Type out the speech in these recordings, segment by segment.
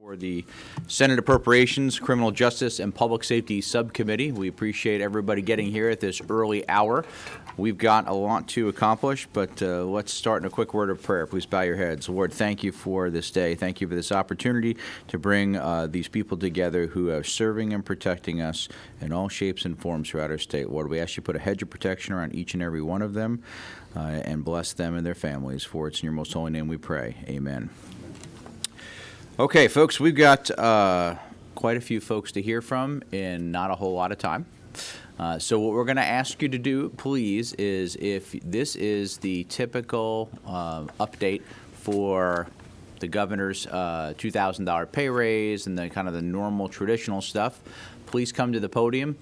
For the Senate Appropriations, Criminal Justice, and Public Safety Subcommittee. We appreciate everybody getting here at this early hour. We've got a lot to accomplish, but let's start in a quick word of prayer. Please bow your heads. Lord, thank you for this day. Thank you for this opportunity to bring these people together who are serving and protecting us in all shapes and forms throughout our state. Lord, we ask you to put a hedge of protection around each and every one of them and bless them and their families. For it's in your most holy name we pray. Amen. Okay, folks, we've got quite a few folks to hear from in not a whole lot of time. So what we're going to ask you to do, please, is if this is the typical update for the governor's $2,000 pay raise and the kind of the normal traditional stuff, please come to the podium.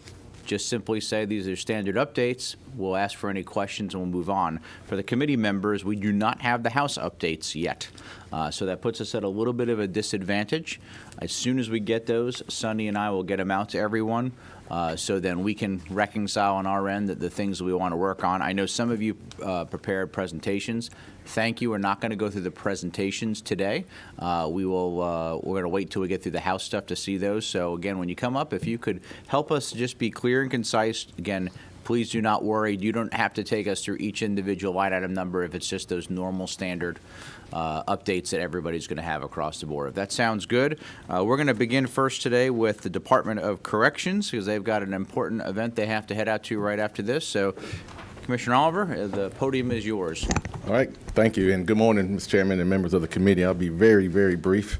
Just simply say these are standard updates. We'll ask for any questions and we'll move on. For the committee members, we do not have the House updates yet. So that puts us at a little bit of a disadvantage. As soon as we get those, Sonny and I will get them out to everyone. So then we can reconcile on our end the things we want to work on. I know some of you prepared presentations. Thank you. We're not going to go through the presentations today. We're going to wait till we get through the House stuff to see those. So again, when you come up, if you could help us just be clear and concise. Again, please do not worry. You don't have to take us through each individual line item number if it's just those normal standard updates that everybody's going to have across the board. If that sounds good, we're going to begin first today with the Department of Corrections because they've got an important event they have to head out to right after this. So, Commissioner Oliver, the podium is yours. All right. Thank you. And good morning, Mr. Chairman and members of the committee. I'll be very, very brief.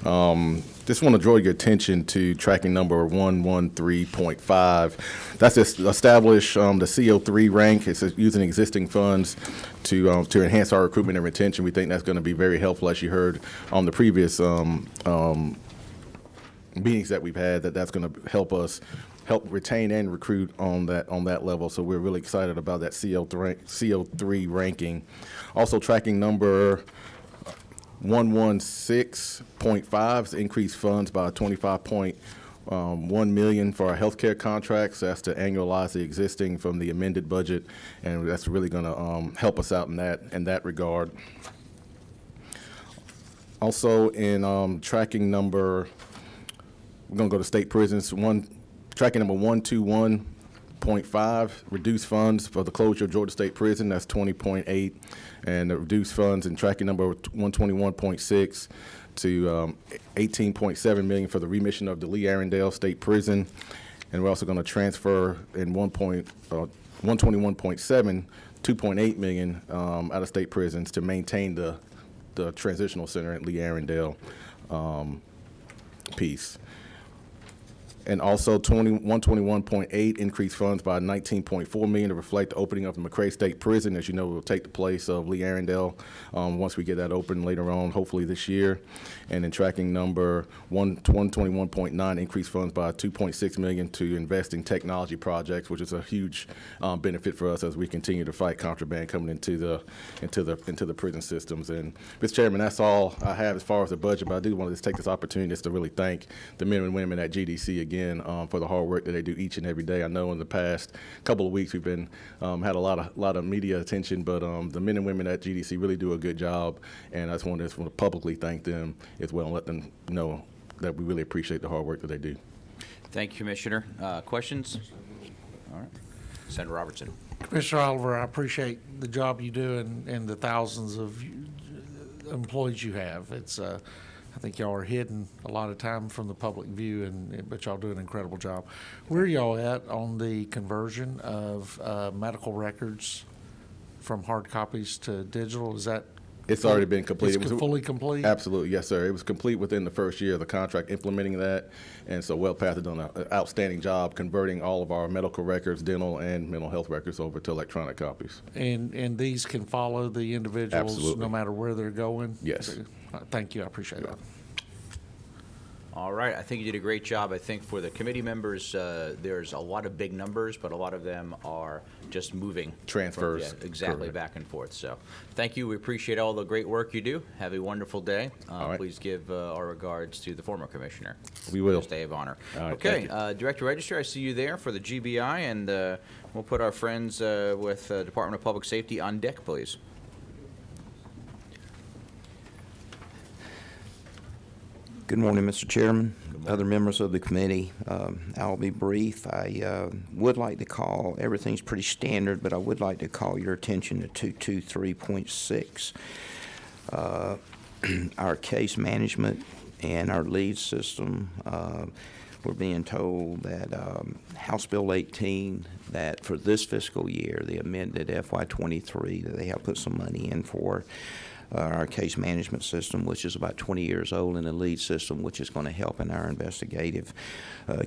Just want to draw your attention to tracking number 113.5. That's to establish the CO3 rank. It's using existing funds to enhance our recruitment and retention. We think that's going to be very helpful, as you heard on the previous meetings that we've had, that's going to help us retain and recruit on that level. So we're really excited about that CO3 ranking. Also tracking number 116.5 increased funds by 25.1 million for our healthcare contracts. That's to annualize the existing from the amended budget, and that's really going to help us out in that regard. Also in tracking number, we're going to go to state prisons. Tracking number 121.5, reduced funds for the closure of Georgia State Prison. That's 20.8, and the reduced funds in tracking number 121.6 to 18.7 million for the remission of the Lee Arrendale State Prison, and we're also going to transfer in 121.7, 2.8 million out of state prisons to maintain the transitional center at Lee Arrendale piece. And also 121.8 increased funds by 19.4 million to reflect the opening of the McRae State Prison. As you know, will take the place of Lee Arrendale once we get that open later on, hopefully this year. And then tracking number 121.9 increased funds by 2.6 million to invest in technology projects, which is a huge benefit for us as we continue to fight contraband coming into the prison systems. And Mr. Chairman, that's all I have as far as the budget. But I do want to just take this opportunity just to really thank the men and women at GDC again for the hard work that they do each and every day. I know in the past couple of weeks we've been had a lot of media attention, but the men and women at GDC really do a good job, and I just want to publicly thank them as well and let them know that we really appreciate the hard work that they do. Thank you, Commissioner. Questions? All right. Senator Robertson. Commissioner Oliver, I appreciate the job you do and the thousands of employees you have. It's I think y'all are hidden a lot of time from the public view, but y'all do an incredible job. Where are y'all at on the conversion of medical records from hard copies to digital? Is that It's already been completed. It's fully complete? Absolutely, yes, sir. It was complete within the first year of the contract implementing that, and so WellPath has done an outstanding job converting all of our medical records, dental and mental health records over to electronic copies. And these can follow the individuals Absolutely. No matter where they're going? Yes. Thank you, I appreciate that. All right, I think you did a great job. I think for the committee members, there's a lot of big numbers, but a lot of them are just moving. Transfers. Exactly, correct. Back and forth. So thank you. We appreciate all the great work you do. Have a wonderful day. Right. Please give our regards to the former commissioner. We will. Stay of honor. All right, okay, Director Register, I see you there for the GBI, and we'll put our friends with Department of Public Safety on deck, please. Good morning, Mr. Chairman, other members of the committee. I'll be brief. I would like to call, everything's pretty standard, but I would like to call your attention to 223.6. Our case management and our lead system, we're being told that House Bill 18, that for this fiscal year, the amended FY23, that they have put some money in for our case management system, which is about 20 years old, and the lead system, which is going to help in our investigative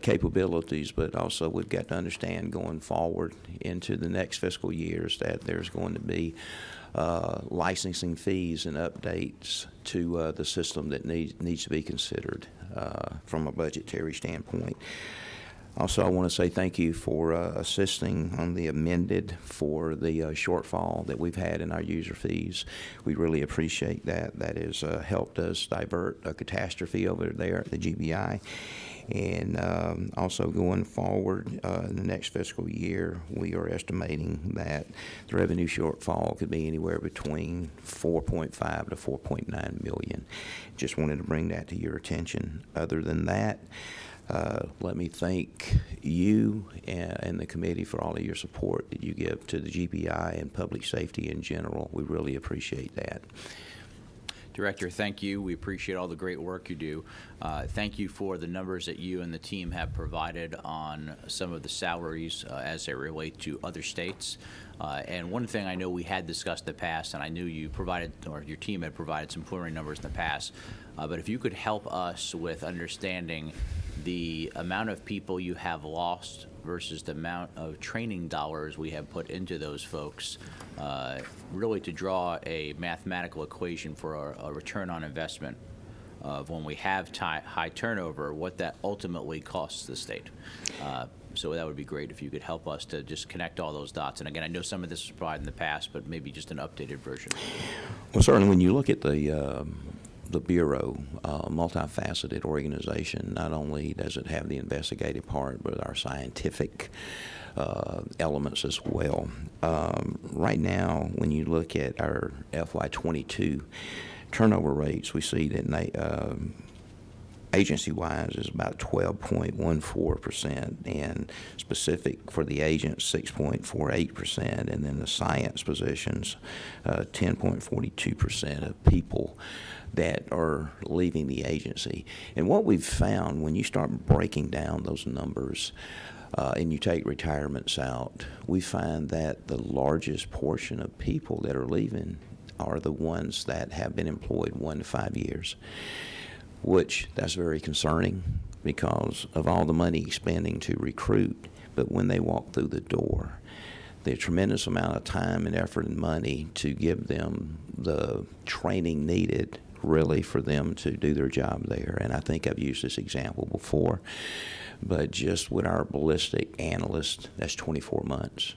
capabilities. But also we've got to understand going forward into the next fiscal years that there's going to be licensing fees and updates to the system that needs to be considered from a budgetary standpoint. Also, I want to say thank you for assisting on the amended for the shortfall that we've had in our user fees. We really appreciate that. That has helped us divert a catastrophe over there at the GBI. And also going forward in the next fiscal year, we are estimating that the revenue shortfall could be anywhere between 4.5 to 4.9 million. Just wanted to bring that to your attention. Other than that, let me thank you and the committee for all of your support that you give to the GBI and public safety in general. We really appreciate that. Director, thank you. We appreciate all the great work you do. Thank you for the numbers that you and the team have provided on some of the salaries as they relate to other states. And one thing I know we had discussed in the past, and I knew you provided, or your team had provided some preliminary numbers in the past, but if you could help us with understanding the amount of people you have lost versus the amount of training dollars we have put into those folks, really to draw a mathematical equation for a return on investment of when we have high turnover, what that ultimately costs the state. So that would be great if you could help us to just connect all those dots. And again, I know some of this was provided in the past, but maybe just an updated version. Well, certainly when you look at the Bureau, multifaceted organization, not only does it have the investigative part, but our scientific elements as well. Right now, when you look at our FY22 turnover rates, we see that agency-wise is about 12.14%, and specific for the agents, 6.48%, and then the science positions, 10.42% of people that are leaving the agency. And what we've found when you start breaking down those numbers and you take retirements out, we find that the largest portion of people that are leaving are the ones that have been employed 1 to 5 years, which that's very concerning because of all the money spending to recruit. But when they walk through the door, the tremendous amount of time and effort and money to give them the training needed really for them to do their job there. And I think I've used this example before, but just with our ballistic analyst, that's 24 months.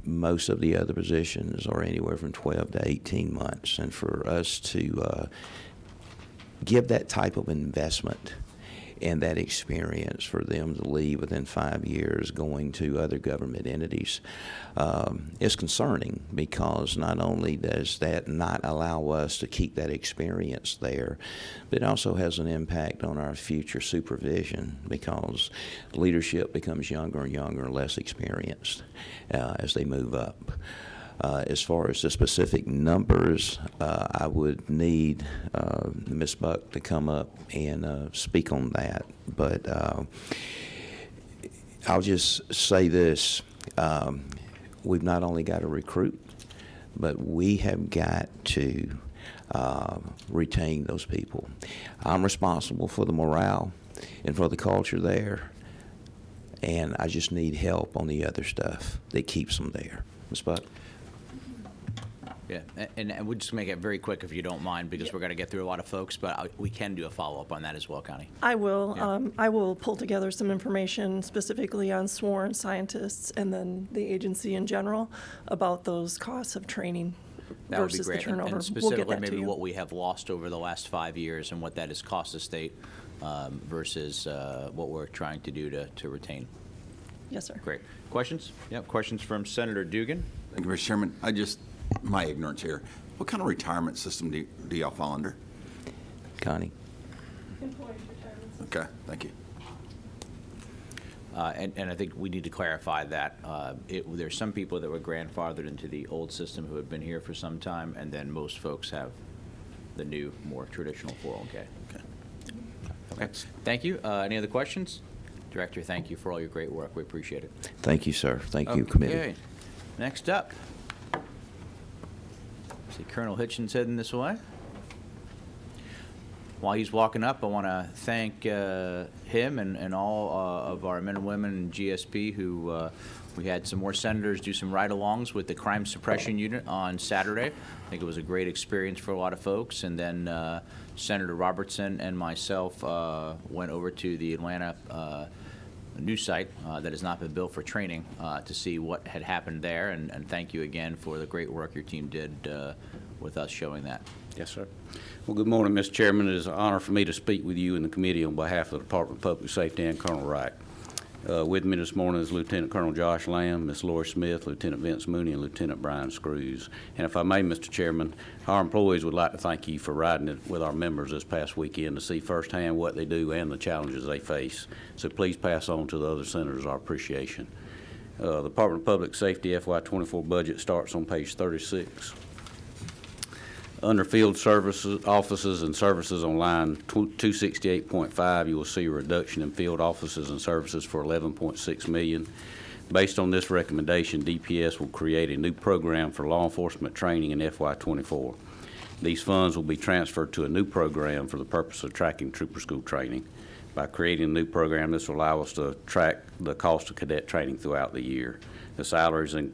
Most of the other positions are anywhere from 12 to 18 months. And for us to give that type of investment and that experience for them to leave within 5 years going to other government entities is concerning, because not only does that not allow us to keep that experience there, but it also has an impact on our future supervision, because leadership becomes younger and younger and less experienced as they move up. As far as the specific numbers, I would need Ms. Buck to come up and speak on that. But I'll just say this. We've not only got to recruit, but we have got to retain those people. I'm responsible for the morale and for the culture there, and I just need help on the other stuff that keeps them there. Ms. Buck? Yeah, and we'll just make it very quick if you don't mind, because we're going to get through a lot of folks, but we can do a follow-up on that as well, Connie. I will. Yeah. I will pull together some information specifically on sworn scientists and then the agency in general about those costs of training That would be versus the great. turnover. And We'll specifically, get that to maybe you. what we have lost over the last 5 years and what that has cost the state versus what we're trying to do to retain. Yes, sir. Great. Questions? Yep, questions from Senator Dugan. Thank you, Mr. Chairman. My ignorance here. What kind of retirement system do y'all fall under? Connie? Employees' retirements. Okay, thank you. And I think we need to clarify that. There's some people that were grandfathered into the old system who have been here for some time, and then most folks have the new, more traditional 401K. Okay, thank you. Any other questions? Director, thank you for all your great work. We appreciate it. Thank you, sir. Thank you, committee. Okay. Next up. See Colonel Hitchens heading this way. While he's walking up, I want to thank him and all of our men and women in GSP who we had some more senators do some ride-alongs with the crime suppression unit on Saturday. I think it was a great experience for a lot of folks. And then Senator Robertson and myself went over to the Atlanta news site that has not been built for training to see what had happened there. And thank you again for the great work your team did with us showing that. Yes, sir. Well, good morning, Mr. Chairman. It is an honor for me to speak with you and the committee on behalf of the Department of Public Safety and Colonel Wright. With me this morning is Lieutenant Colonel Josh Lamb, Ms. Lori Smith, Lieutenant Vince Mooney, and Lieutenant Brian Screws. And if I may, Mr. Chairman, our employees would like to thank you for riding it with our members this past weekend to see firsthand what they do and the challenges they face. So please pass on to the other senators our appreciation. The Department of Public Safety FY24 budget starts on page 36. Under field services, offices and services on line 268.5, you will see a reduction in field offices and services for $11.6 million. Based on this recommendation, DPS will create a new program for law enforcement training in FY24. These funds will be transferred to a new program for the purpose of tracking trooper school training. By creating a new program, this will allow us to track the cost of cadet training throughout the year. The salaries of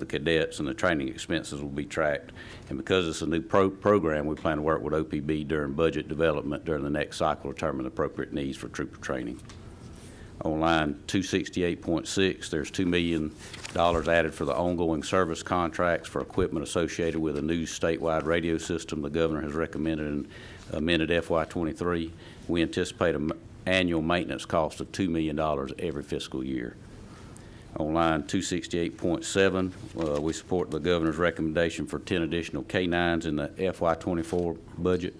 the cadets and the training expenses will be tracked. And because it's a new program, we plan to work with OPB during budget development during the next cycle to determine the appropriate needs for trooper training. On line 268.6, there's $2 million added for the ongoing service contracts for equipment associated with a new statewide radio system the governor has recommended in amended FY23. We anticipate an annual maintenance cost of $2 million every fiscal year. On line 268.7, we support the governor's recommendation for 10 additional K-9s in the FY24 budget.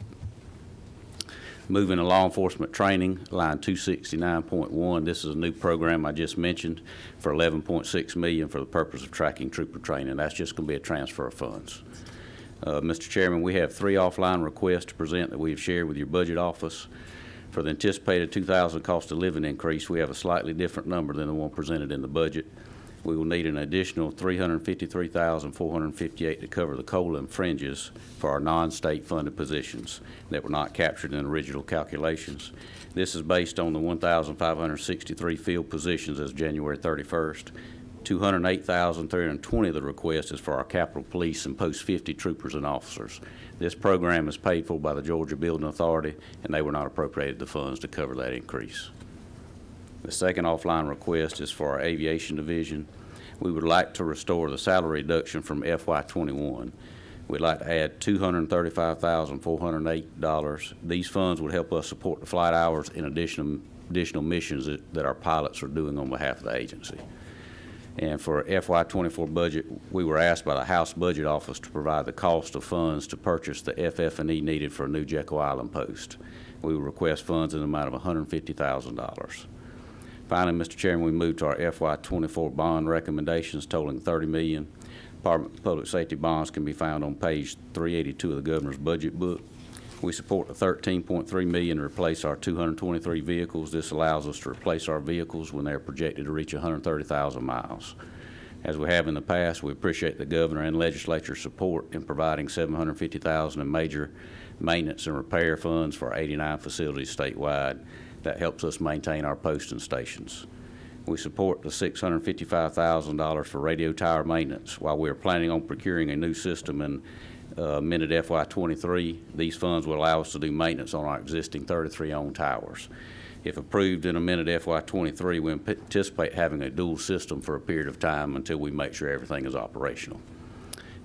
Moving to law enforcement training, line 269.1, this is a new program I just mentioned for $11.6 million for the purpose of tracking trooper training. That's just going to be a transfer of funds. Mr. Chairman, we have 3 offline requests to present that we have shared with your budget office. For the anticipated 2000 cost of living increase, we have a slightly different number than the one presented in the budget. We will need an additional $353,458 to cover the COLA and fringes for our non-state funded positions that were not captured in original calculations. This is based on the 1,563 field positions as January 31st. 208,320 of the request is for our Capitol Police and Post 50 troopers and officers. This program is paid for by the Georgia Building Authority, and they were not appropriated the funds to cover that increase. The second offline request is for our aviation division. We would like to restore the salary reduction from FY21. We'd like to add $235,408. These funds would help us support the flight hours in additional missions that our pilots are doing on behalf of the agency. And for FY24 budget, we were asked by the House Budget Office to provide the cost of funds to purchase the FF&E needed for a new Jekyll Island post. We will request funds in the amount of $150,000. Finally, Mr. Chairman, we move to our FY24 bond recommendations totaling $30 million. Department of Public Safety bonds can be found on page 382 of the governor's budget book. We support the $13.3 million to replace our 223 vehicles. This allows us to replace our vehicles when they're projected to reach 130,000 miles. As we have in the past, we appreciate the governor and legislature's support in providing $750,000 in major maintenance and repair funds for 89 facilities statewide. That helps us maintain our posts and stations. We support the $655,000 for radio tower maintenance. While we are planning on procuring a new system in amended FY23, these funds will allow us to do maintenance on our existing 33 owned towers. If approved in amended FY23, we anticipate having a dual system for a period of time until we make sure everything is operational.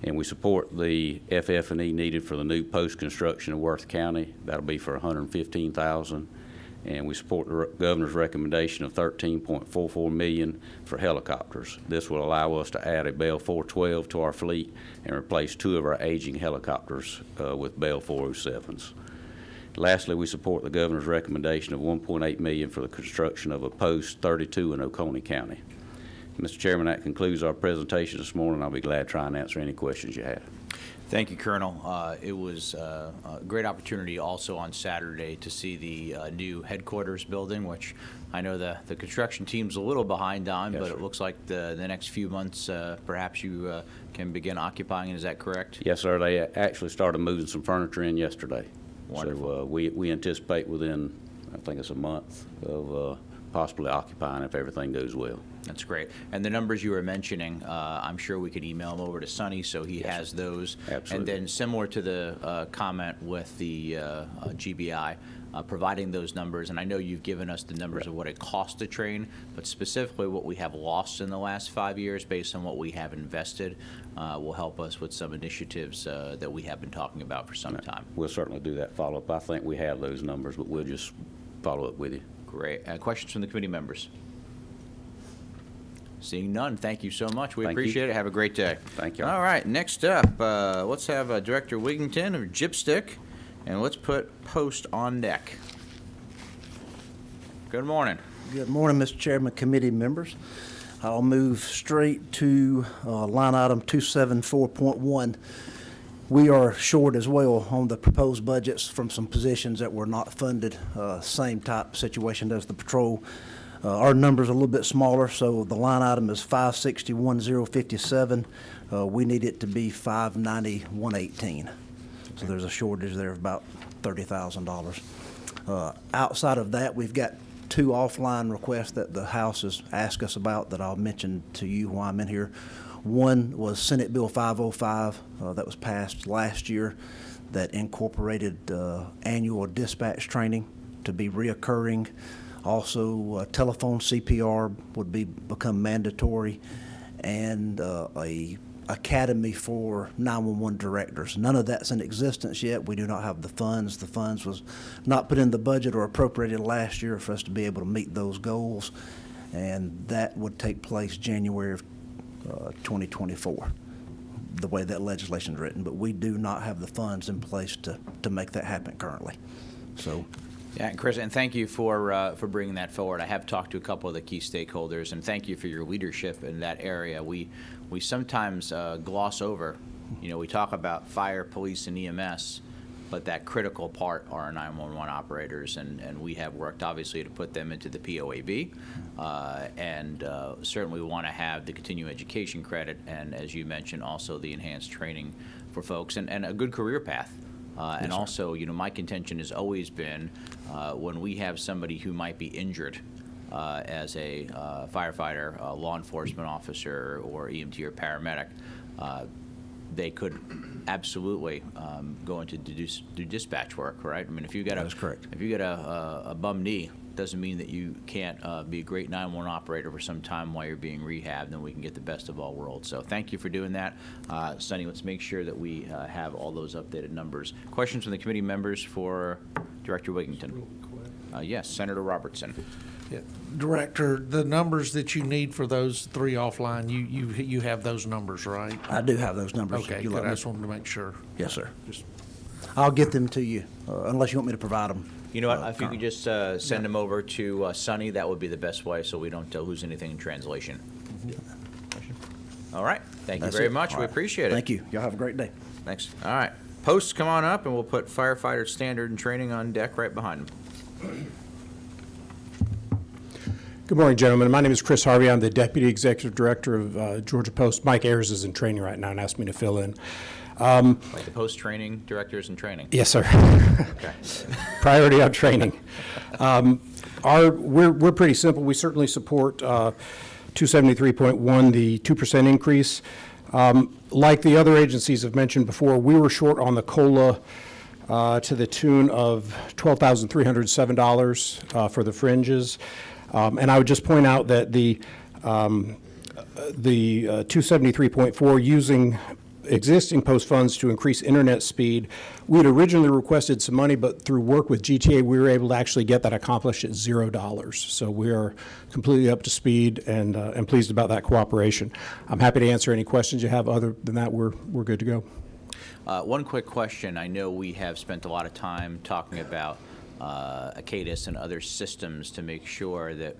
And we support the FF&E needed for the new post construction in Worth County. That'll be for $115,000. And we support the governor's recommendation of $13.44 million for helicopters. This will allow us to add a Bell 412 to our fleet and replace 2 of our aging helicopters with Bell 407s. Lastly, we support the governor's recommendation of $1.8 million for the construction of a post 32 in Oconee County. Mr. Chairman, that concludes our presentation this morning. I'll be glad to try and answer any questions you have. Thank you, Colonel. It was a great opportunity also on Saturday to see the new headquarters building, which I know the construction team's a little behind on, Yes, but sir. it looks like the next few months, perhaps you can begin occupying it. Is that correct? Yes, sir. They actually started moving some furniture in yesterday. Wonderful. So we anticipate within, I think it's a month, of possibly occupying if everything goes well. That's great. And the numbers you were mentioning, I'm sure we could email them over to Sonny so he has those. Absolutely. And then similar to the comment with the GBI, providing those numbers, and I know you've given us the numbers of what it costs to train, but specifically what we have lost in the last 5 years based on what we have invested will help us with some initiatives that we have been talking about for some time. We'll certainly do that follow-up. I think we have those numbers, but we'll just follow up with you. Great. Questions from the committee members? Seeing none, thank you so much. We Thank you. appreciate it. Have a great day. Thank you. All right, next up, let's have Director Wigington of Gypstick, and let's put Post on deck. Good morning. Good morning, Mr. Chairman, committee members. I'll move straight to line item 274.1. We are short as well on the proposed budgets from some positions that were not funded, same type situation as the patrol. Our number's a little bit smaller, so the line item is 561,057. We need it to be 590,118. So there's a shortage there of about $30,000. Outside of that, we've got two offline requests that the House has asked us about that I'll mention to you while I'm in here. One was Senate Bill 505 that was passed last year that incorporated annual dispatch training to be reoccurring. Also, telephone CPR would become mandatory, and a academy for 911 directors. None of that's in existence yet. We do not have the funds. The funds was not put in the budget or appropriated last year for us to be able to meet those goals, and that would take place January of 2024, the way that legislation is written. But we do not have the funds in place to make that happen currently. So. Yeah, and Chris, and thank you for bringing that forward. I have talked to a couple of the key stakeholders, and thank you for your leadership in that area. We sometimes gloss over, we talk about fire, police, and EMS, but that critical part are our 911 operators, and we have worked obviously to put them into the POAB, and certainly we want to have the continuing education credit, and as you mentioned, also the enhanced training for folks, and a good career path. And also, my contention has always been when we have somebody who might be injured as a firefighter, a law enforcement officer, or EMT or paramedic, they could absolutely go into do dispatch work, right? I mean, if you got That is correct. If you get a bum knee, doesn't mean that you can't be a great 911 operator for some time while you're being rehabbed, and we can get the best of all worlds. So thank you for doing that. Sonny, let's make sure that we have all those updated numbers. Questions from the committee members for Director Wigington? Yes, Senator Robertson. Yeah. Director, the numbers that you need for those three offline, you have those numbers, right? I do have those numbers. Okay, You good. let I me- just wanted to make sure. Yes, sir. Just- I'll get them to you, unless you want me to provide them. You know what, if you could just send them over to Sonny, that would be the best way, so we don't lose anything in translation. All right, thank you That's very it. much, All we right. appreciate it. Thank you. Y'all have a great day. Thanks. All right, posts come on up, and we'll put firefighter standard and training on deck right behind them. Good morning, gentlemen. My name is Chris Harvey. I'm the Deputy Executive Director of Georgia Post. Mike Ayers is in training right now and asked me to fill in. Like the post training directors in training. Yes, sir. Okay. Priority on training. We're pretty simple. We certainly support 273.1, the 2% increase. Like the other agencies have mentioned before, we were short on the COLA to the tune of $12,307 for the fringes. And I would just point out that the 273.4 using existing post funds to increase internet speed. We had originally requested some money, but through work with GTA, we were able to actually get that accomplished at $0. So we are completely up to speed and pleased about that cooperation. I'm happy to answer any questions you have. Other than that, we're good to go. One quick question. I know we have spent a lot of time talking about ACADIS and other systems to make sure that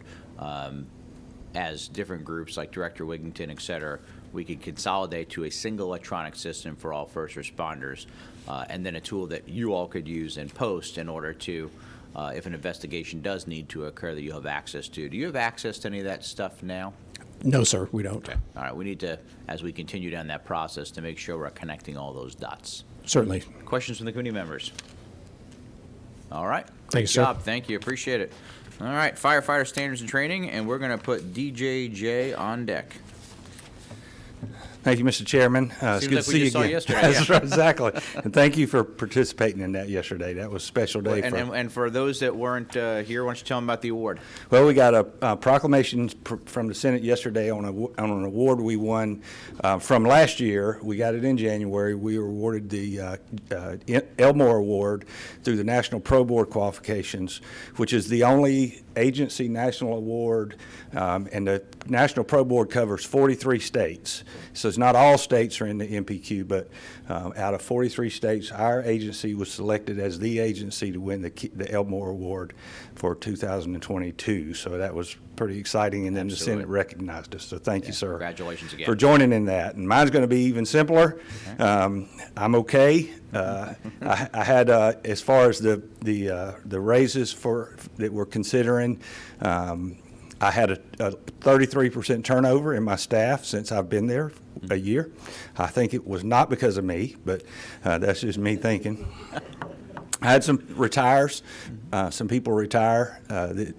as different groups like Director Wigington, et cetera, we could consolidate to a single electronic system for all first responders, and then a tool that you all could use in post in order to, if an investigation does need to occur, that you have access to. Do you have access to any of that stuff now? No, sir, we don't. Okay. All right. We need to, as we continue down that process, to make sure we're connecting all those dots. Certainly. Questions from the committee members? All right. Thank Great you, sir. job. Thank you. Appreciate it. All right. Firefighter standards and training, and we're going to put DJJ on deck. Thank you, Mr. Chairman. It's Seems good like to we see you just saw again. yesterday, That's yeah. right, exactly. And thank you for participating in that yesterday. That was a special day for. And for those that weren't here, why don't you tell them about the award? Well, we got a proclamation from the Senate yesterday on an award we won from last year. We got it in January. We were awarded the Elmore Award through the National Pro Board Qualifications, which is the only agency national award, and the National Pro Board covers 43 states. So it's not all states are in the MPQ, but out of 43 states, our agency was selected as the agency to win the Elmore Award for 2022. So that was pretty exciting, and then the Senate recognized us. So thank you, sir. Congratulations again. For joining in that. And mine's going to be even simpler. I'm okay. I had, as far as the raises that we're considering, I had a 33% turnover in my staff since I've been there a year. I think it was not because of me, but that's just me thinking. I had some retires, some people retire that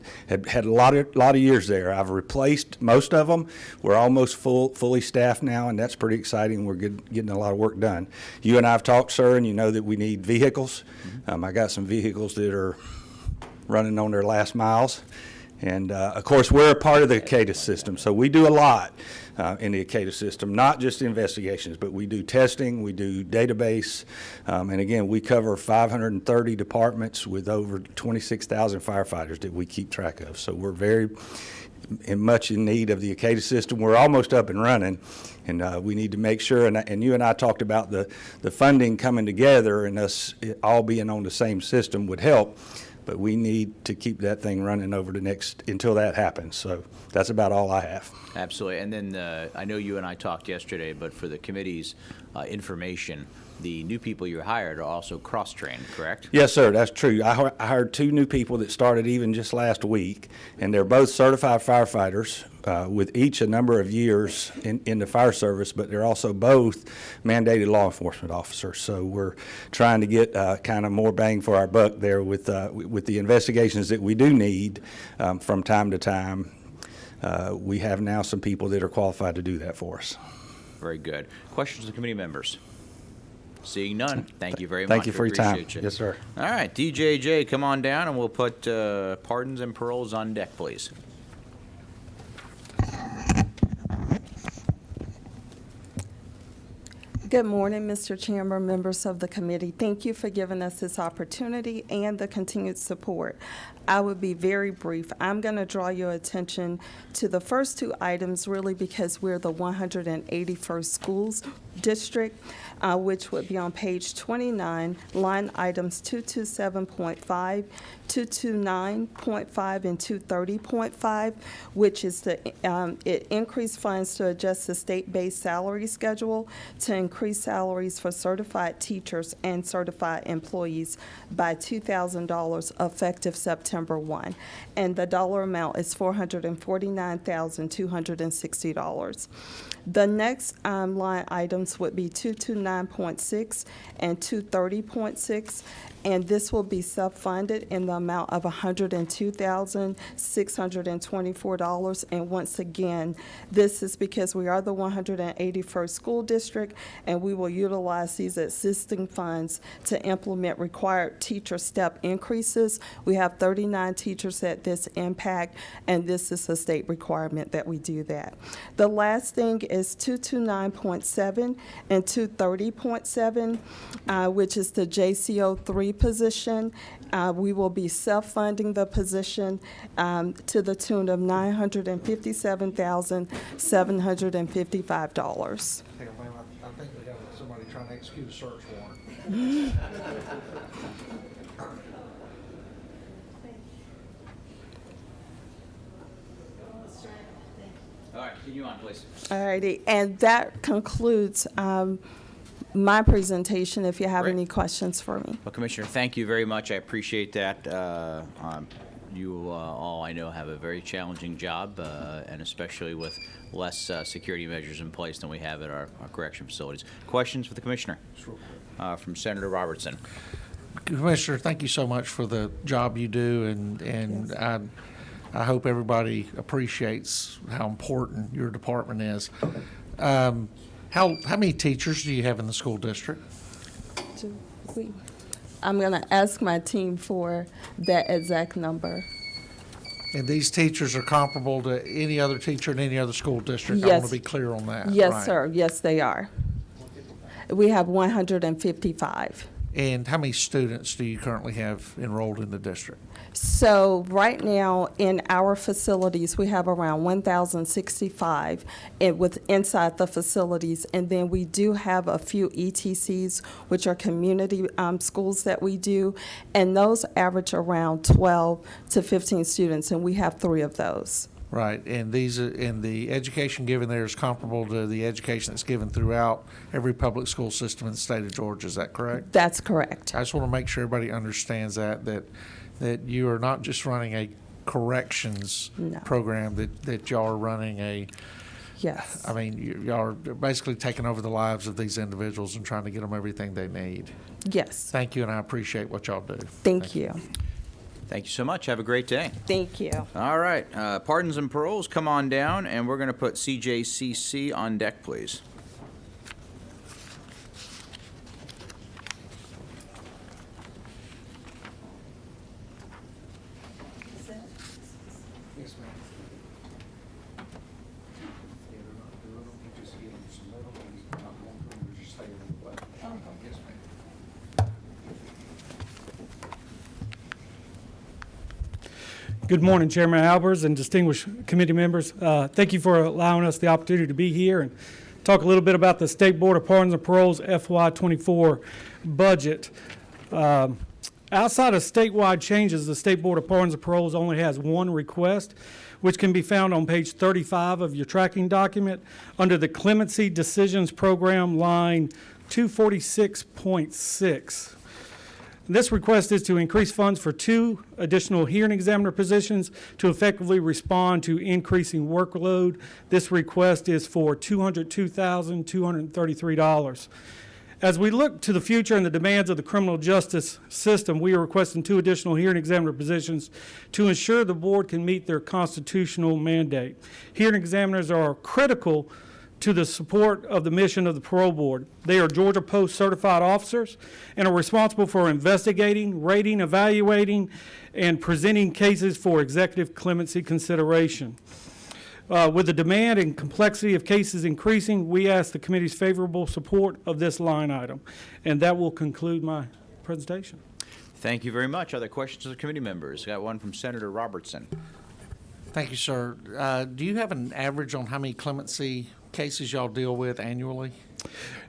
had a lot of years there. I've replaced most of them. We're almost fully staffed now, and that's pretty exciting. We're getting a lot of work done. You and I have talked, sir, and you know that we need vehicles. I got some vehicles that are running on their last miles. And, of course, we're a part of the ACADIS system, so we do a lot in the ACADIS system, not just investigations, but we do testing, we do database, and, again, we cover 530 departments with over 26,000 firefighters that we keep track of. So we're very much in need of the ACADIS system. We're almost up and running, and we need to make sure, and you and I talked about the funding coming together and us all being on the same system would help. But we need to keep that thing running over until that happens. So that's about all I have. Absolutely. And then I know you and I talked yesterday, but for the committee's information, the new people you hired are also cross-trained, correct? Yes, sir, that's true. I hired 2 new people that started even just last week, and they're both certified firefighters with each a number of years in the fire service, but they're also both mandated law enforcement officers. So we're trying to get kind of more bang for our buck there with the investigations that we do need from time to time. We have now some people that are qualified to do that for us. Very good. Questions of the committee members? Seeing none, thank you very much. Thank you for your time. Appreciate you. Yes, sir. All right, DJJ, come on down, and we'll put pardons and paroles on deck, please. Good morning, Mr. Chairman, members of the committee. Thank you for giving us this opportunity and the continued support. I will be very brief. I'm going to draw your attention to the first 2 items really because we're the 181st schools district, which would be on page 29, line items 227.5, 229.5, and 230.5, which is it increased funds to adjust the state-based salary schedule to increase salaries for certified teachers and certified employees by $2,000 effective September 1. And the dollar amount is $449,260. The next line items would be 229.6 and 230.6, and this will be self-funded in the amount of $102,624. And once again, this is because we are the 181st school district, and we will utilize these existing funds to implement required teacher step increases. We have 39 teachers at this impact, and this is a state requirement that we do that. The last thing is 229.7 and 230.7, which is the JCO 3 position. We will be self-funding the position to the tune of $957,755. Hey, ma'am, I think we have somebody trying to execute a search warrant. All right, continue on, please. All righty, and that concludes my presentation, if you have Great. any questions for me. Well, Commissioner, thank you very much. I appreciate that. You all, I know, have a very challenging job, and especially with less security measures in place than we have at our correction facilities. Questions for the Commissioner? From Senator Robertson. Commissioner, thank you so much for the job you do, and I hope everybody appreciates how important your department is. How many teachers do you have in the school district? I'm going to ask my team for that exact number. And these teachers are comparable to any other teacher in any other school district? I want Yes. to be clear on that. Yes, right. sir. Yes, they are. We have 155. And how many students do you currently have enrolled in the district? So right now, in our facilities, we have around 1,065 inside the facilities. And then we do have a few ETCs, which are community schools that we do. And those average around 12 to 15 students, and we have 3 of those. Right, and the education given there is comparable to the education that's given throughout every public school system in the state of Georgia, is that correct? That's correct. I just want to make sure everybody understands that you are not just running a corrections No. program, that y'all are running Yes. I mean, y'all are basically taking over the lives of these individuals and trying to get them everything they need. Yes. Thank you, and I appreciate what y'all do. Thank you. Thank you so much. Have a great day. Thank you. All right, pardons and paroles, come on down, and we're going to put CJCC on deck, please. Good morning, Chairman Albers and distinguished committee members. Thank you for allowing us the opportunity to be here and talk a little bit about the State Board of Pardons and Paroles FY24 budget. Outside of statewide changes, the State Board of Pardons and Paroles only has one request, which can be found on page 35 of your tracking document under the Clemency Decisions Program, line 246.6. This request is to increase funds for 2 additional hearing examiner positions to effectively respond to increasing workload. This request is for $202,233. As we look to the future and the demands of the criminal justice system, we are requesting 2 additional hearing examiner positions to ensure the board can meet their constitutional mandate. Hearing examiners are critical to the support of the mission of the parole board. They are Georgia Post certified officers and are responsible for investigating, rating, evaluating, and presenting cases for executive clemency consideration. With the demand and complexity of cases increasing, we ask the committee's favorable support of this line item. And that will conclude my presentation. Thank you very much. Other questions of the committee members? Got one from Senator Robertson. Thank you, sir. Do you have an average on how many clemency cases y'all deal with annually?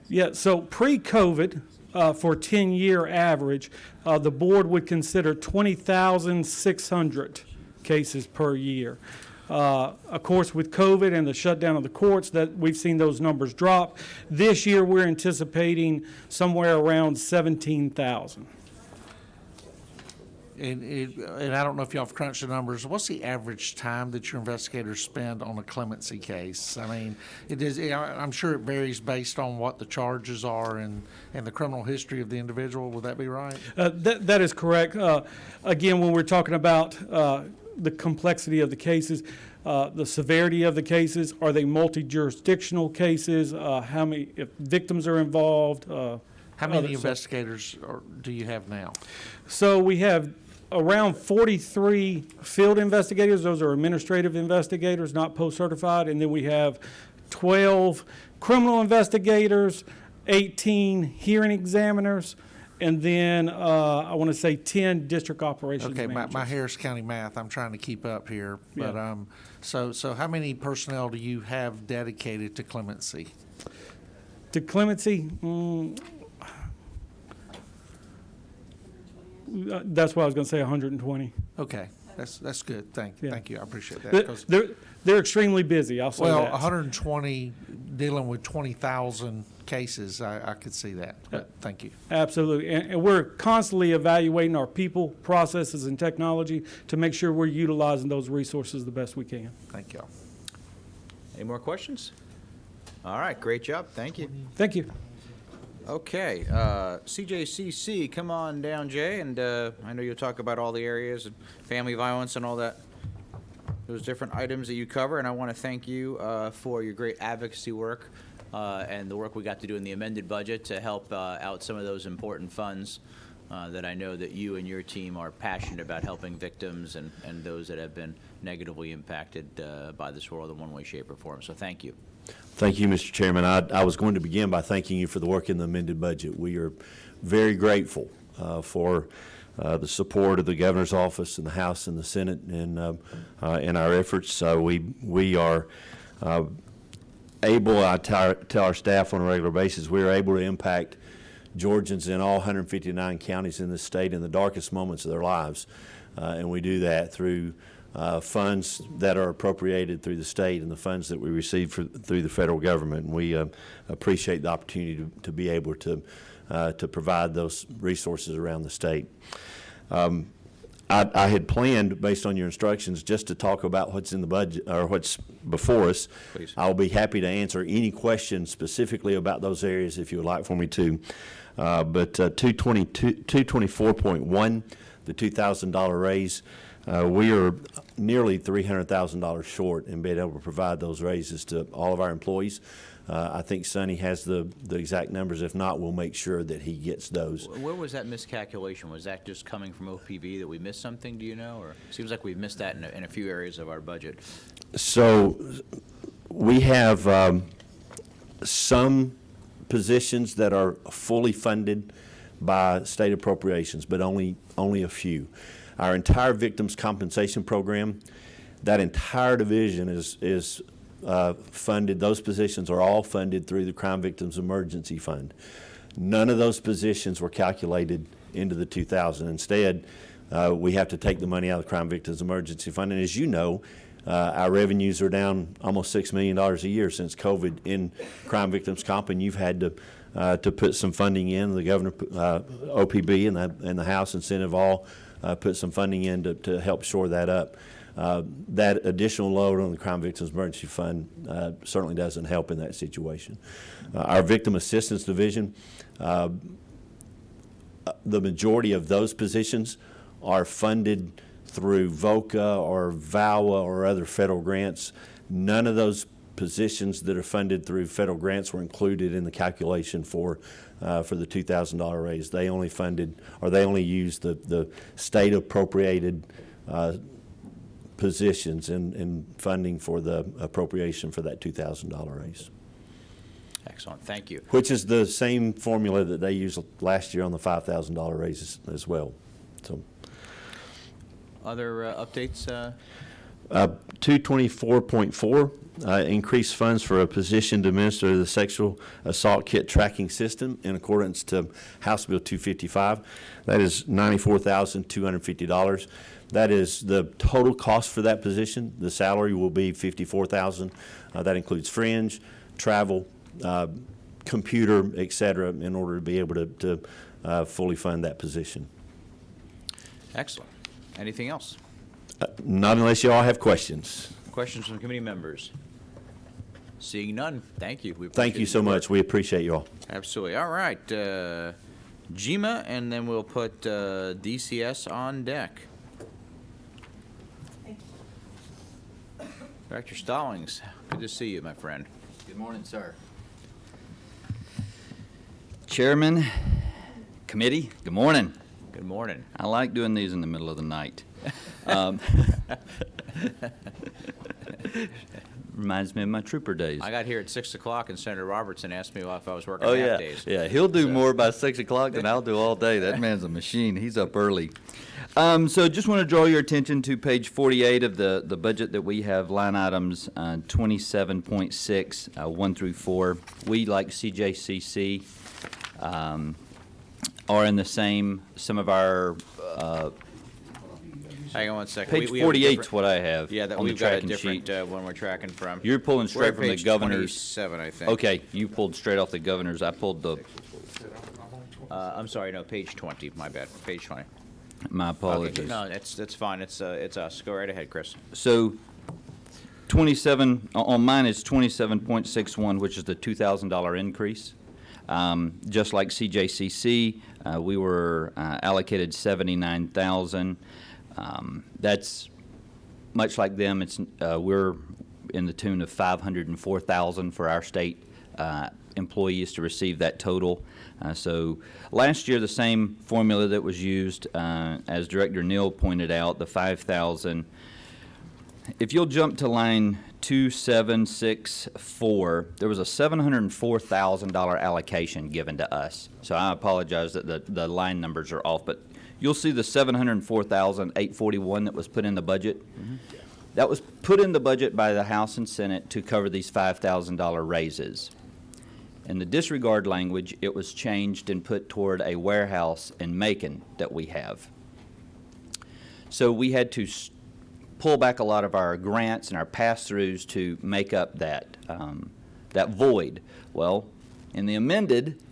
Yeah, so pre-COVID, for 10-year average, the board would consider 20,600 cases per year. Of course, with COVID and the shutdown of the courts, that we've seen those numbers drop. This year, we're anticipating somewhere around 17,000. And I don't know if y'all have crunched the numbers. What's the average time that your investigators spend on a clemency case? I mean, I'm sure it varies based on what the charges are and the criminal history of the individual. Would that be right? That is correct. Again, when we're talking about the complexity of the cases, the severity of the cases, are they multi-jurisdictional cases? How many if victims are involved? How many investigators do you have now? So we have around 43 field investigators. Those are administrative investigators, not post-certified. And then we have 12 criminal investigators, 18 hearing examiners, and then I want to say 10 district operations managers. Okay, my Harris County math, I'm trying to keep up here. But Yeah. So how many personnel do you have dedicated to clemency? To clemency, That's why I was going to say 120. Okay, that's good. Thank Yeah. you. I appreciate that. 'Cause- They're extremely busy, I'll say Well, that. 120 dealing with 20,000 cases, I could see that. But thank you. Absolutely. And we're constantly evaluating our people, processes, and technology to make sure we're utilizing those resources the best we can. Thank y'all. Any more questions? All right, great job. Thank you. Thank you. Okay, CJCC, come on down, Jay, and I know you'll talk about all the areas, and family violence and all that, those different items that you cover, and I want to thank you for your great advocacy work and the work we got to do in the amended budget to help out some of those important funds that I know that you and your team are passionate about helping victims and those that have been negatively impacted by this world in one way, shape, or form. So thank you. Thank you, Mr. Chairman. I was going to begin by thanking you for the work in the amended budget. We are very grateful for the support of the governor's office and the House and the Senate in our efforts. We are able, I tell our staff on a regular basis, we are able to impact Georgians in all 159 counties in the state in the darkest moments of their lives. And we do that through funds that are appropriated through the state and the funds that we receive through the federal government. And we appreciate the opportunity to be able to provide those resources around the state. I had planned, based on your instructions, just to talk about what's in the budget or what's before us. Please. I'll be happy to answer any questions specifically about those areas if you would like for me to. But 224.1, the $2,000 raise, we are nearly $300,000 short in being able to provide those raises to all of our employees. I think Sonny has the exact numbers. If not, we'll make sure that he gets those. Where was that miscalculation? Was that just coming from OPB that we missed something, do you know? Or it seems like we've missed that in a few areas of our budget. So we have some positions that are fully funded by state appropriations, but only a few. Our entire victims compensation program, that entire division is funded. Those positions are all funded through the Crime Victims Emergency Fund. None of those positions were calculated into the 2,000. Instead, we have to take the money out of the Crime Victims Emergency Fund. And as you know, our revenues are down almost $6 million a year since COVID in crime victims comp, and you've had to put some funding in. The governor, OPB, and the House and Senate have all put some funding in to help shore that up. That additional load on the Crime Victims Emergency Fund certainly doesn't help in that situation. Our Victim Assistance Division, the majority of those positions are funded through VOCA or VAWA or other federal grants. None of those positions that are funded through federal grants were included in the calculation for the $2,000 raise. They only funded, or they only used the state appropriated positions in funding for the appropriation for that $2,000 raise. Excellent, thank you. Which is the same formula that they used last year on the $5,000 raises as well. So, Other updates? 224.4, increased funds for a position to administer the sexual assault kit tracking system in accordance to House Bill 255. That is $94,250. That is the total cost for that position. The salary will be $54,000. That includes fringe, travel, computer, et cetera, in order to be able to fully fund that position. Excellent. Anything else? Not unless you all have questions. Questions from committee members? Seeing none, thank you. We Thank appreciate you so your work. much. We appreciate you all. Absolutely. All right. GMA, and then we'll put DCS on deck. Director Stallings, good to see you, my friend. Good morning, sir. Chairman, committee, good morning. Good morning. I like doing these in the middle of the night. Reminds me of my trooper days. I got here at 6 o'clock, and Senator Robertson asked me if I was working Oh, half yeah. days. Yeah, he'll do So- more by 6 o'clock than I'll do all day. That man's a machine. He's up early. So just want to draw your attention to page 48 of the budget that we have, line items 27.6, 1 through 4. We, like CJCC, are in the same, some of our Hang on one second. Page We have a 48 is different- what I have Yeah, that on the we've got a tracking different sheet. one we're tracking from. You're pulling We're straight at from the page governor's. 27, I think. Okay, you pulled straight off the governor's. I pulled the, I'm sorry, no, page 20, my bad, page 20. my Okay, apologies. no, that's fine, it's us. Go right ahead, Chris. So 27, on mine is 27.61, which is the $2,000 increase. Just like CJCC, we were allocated 79,000. That's much like them. It's we're in the tune of 504,000 for our state employees to receive that total. So last year, the same formula that was used, as Director Neal pointed out, the 5,000. If you'll jump to line 2764, there was a $704,000 allocation given to us. So I apologize that the line numbers are off, but you'll see the $704,841 that was put in the budget. That was put in the budget by the House and Senate to cover these $5,000 raises. In the disregard language, it was changed and put toward a warehouse in Macon that we have. So we had to pull back a lot of our grants and our pass-throughs to make up that, that void. Well, in the amended,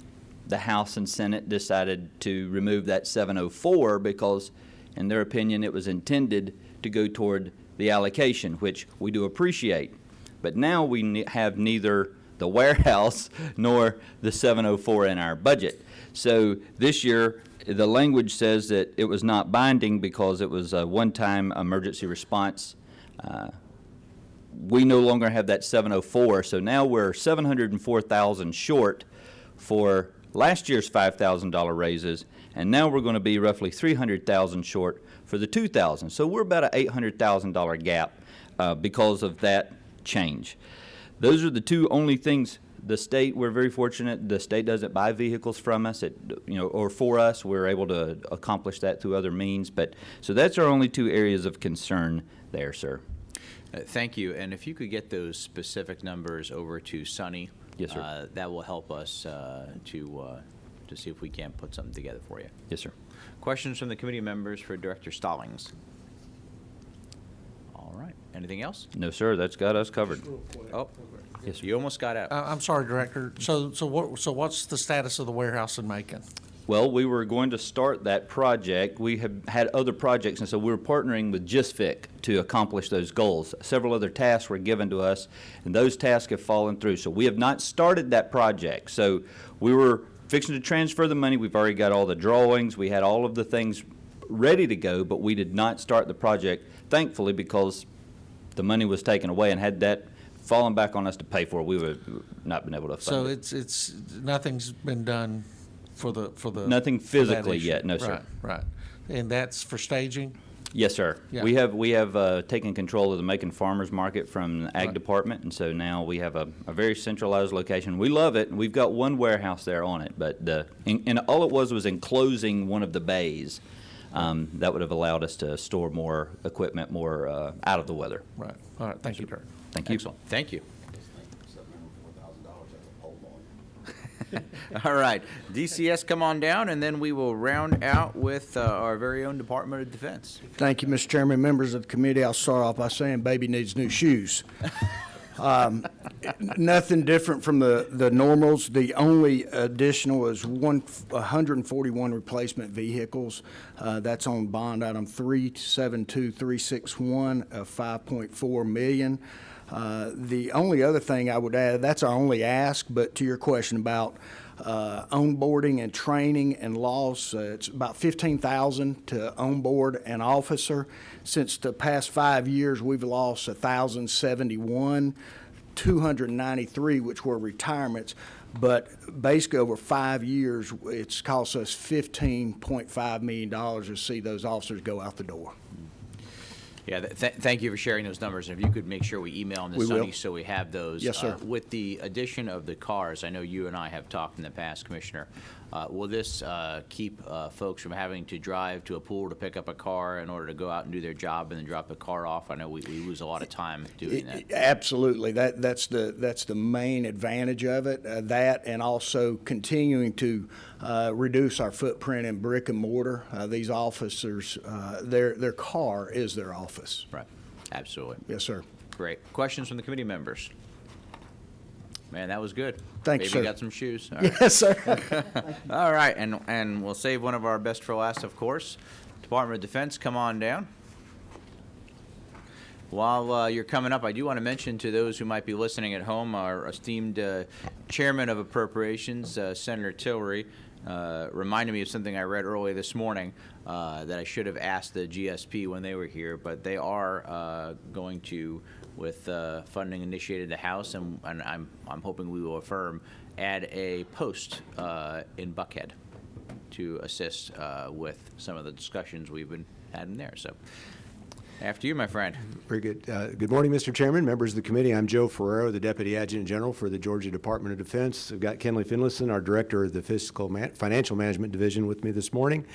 the House and Senate decided to remove that 704 because, in their opinion, it was intended to go toward the allocation, which we do appreciate. But now we have neither the warehouse nor the 704 in our budget. So this year, the language says that it was not binding because it was a one-time emergency response. We no longer have that 704, so now we're 704,000 short for last year's $5,000 raises, and now we're going to be roughly 300,000 short for the 2,000. So we're about an $800,000 gap because of that change. Those are the two only things. The state, we're very fortunate, the state doesn't buy vehicles from us, or for us. We're able to accomplish that through other means. But so that's our only two areas of concern there, sir. Thank you, and if you could get those specific numbers over to Sunny. Yes, sir. That will help us to see if we can put something together for you. Yes, sir. Questions from the committee members for Director Stallings? All right, anything else? No, sir, that's got us covered. Oh, Yes, sir. you almost got out. I'm sorry, Director. So what's the status of the warehouse in Macon? Well, we were going to start that project. We have had other projects, and so we were partnering with GISFIC to accomplish those goals. Several other tasks were given to us, and those tasks have fallen through. So we have not started that project. So we were fixing to transfer the money. We've already got all the drawings. We had all of the things ready to go, but we did not start the project, thankfully, because the money was taken away, and had that fallen back on us to pay for, we would have not been able to fund it. So it's nothing's been done for the Nothing for that physically issue. yet, no, sir. Right. And that's for staging? Yes, sir. Yeah. We have taken control of the Macon Farmers Market from the Ag Department, and so now we have a very centralized location. We love it, and we've got one warehouse there on it, but and all it was enclosing one of the bays. That would have allowed us to store more equipment, more out of the weather. Right. All right. Thank you, Director. Thank you. Excellent, thank you. All right, DCS, come on down, and then we will round out with our very own Department of Defense. Thank you, Mr. Chairman. Members of the committee, I'll start off by saying baby needs new shoes. Nothing different from the normals. The only additional is 141 replacement vehicles. That's on bond item 372361 of $5.4 million. The only other thing I would add, that's our only ask, but to your question about onboarding and training and loss, it's about $15,000 to onboard an officer. Since the past 5 years, we've lost 1,071, 293, which were retirements. But basically, over 5 years, it's cost us $15.5 million to see those officers go out the door. Yeah, thank you for sharing those numbers. And if you could make sure we email them to We will. Sunny so we have those. Yes, sir. With the addition of the cars, I know you and I have talked in the past, Commissioner, Will this keep folks from having to drive to a pool to pick up a car in order to go out and do their job and then drop the car off? I know we lose a lot of time doing that. Absolutely. That's the main advantage of it. That and also continuing to reduce our footprint in brick and mortar. These officers, their car is their office. Right. Absolutely. Yes, sir. Great. Questions from the committee members? Man, that was good. Thanks, Maybe sir. you got some shoes. All right. Yes, sir. All right, and we'll save one of our best for last, of course. Department of Defense, come on down. While you're coming up, I do want to mention to those who might be listening at home, our esteemed Chairman of Appropriations, Senator Tillery, reminded me of something I read early this morning that I should have asked the GSP when they were here, but they are going to, with funding initiated the House, and I'm hoping we will affirm, add a post in Buckhead to assist with some of the discussions we've been having there. So, after you, my friend. Very good. Good morning, Mr. Chairman, members of the committee. I'm Joe Ferrero, the Deputy Adjutant General for the Georgia Department of Defense. I've got Kenley Finlayson, our Director of the Financial Management Division, with me this morning.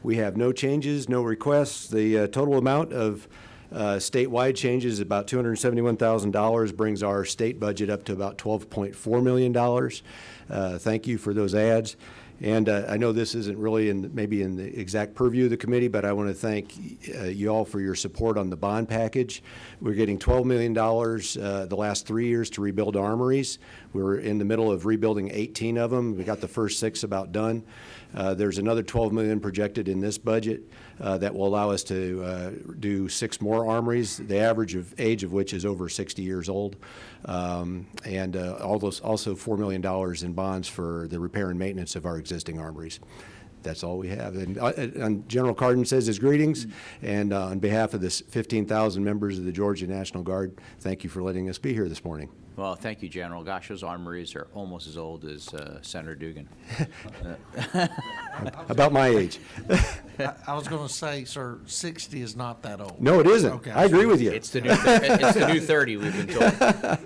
We have no changes, no requests. The total amount of statewide changes is about $271,000, brings our state budget up to about $12.4 million. Thank you for those adds. And I know this isn't really maybe in the exact purview of the committee, but I want to thank you all for your support on the bond package. We're getting $12 million the last 3 years to rebuild armories. We're in the middle of rebuilding 18 of them. We got the first 6 about done. There's another $12 million projected in this budget that will allow us to do 6 more armories, the average age of which is over 60 years old. And also $4 million in bonds for the repair and maintenance of our existing armories. That's all we have. And General Cardin says his greetings, and on behalf of the 15,000 members of the Georgia National Guard, thank you for letting us be here this morning. Well, thank you, General. Gosh, those armories are almost as old as Senator Dugan. About my age. I was going to say, sir, 60 is not that old. No, it isn't. Okay, I agree with you. It's the new 30, we've been told.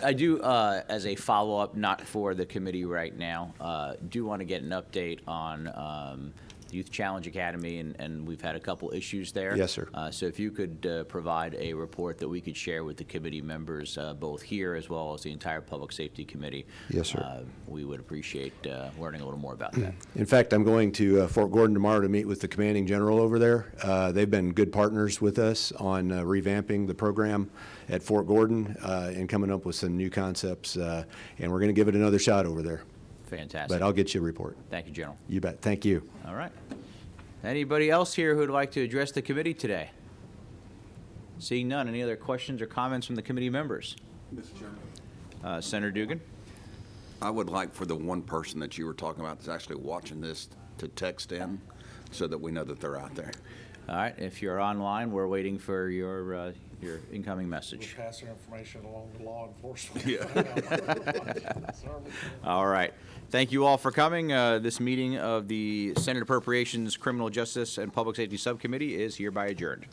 I do, as a follow-up, not for the committee right now, do want to get an update on Youth Challenge Academy, and we've had a couple issues there. Yes, sir. So if you could provide a report that we could share with the committee members, both here as well as the entire Public Safety Committee. Yes, sir. We would appreciate learning a little more about that. In fact, I'm going to Fort Gordon tomorrow to meet with the commanding general over there. They've been good partners with us on revamping the program at Fort Gordon and coming up with some new concepts, and we're going to give it another shot over there. Fantastic. But I'll get you a report. Thank you, General. You bet. Thank you. All right. Anybody else here who would like to address the committee today? Seeing none, any other questions or comments from the committee members? Mr. Chairman. Senator Dugan? I would like for the one person that you were talking about that's actually watching this to text in so that we know that they're out there. All right. If you're online, we're waiting for your incoming message. We'll pass our information along to law enforcement. Yeah. All right. Thank you all for coming. This meeting of the Senate Appropriations, Criminal Justice, and Public Safety Subcommittee is hereby adjourned.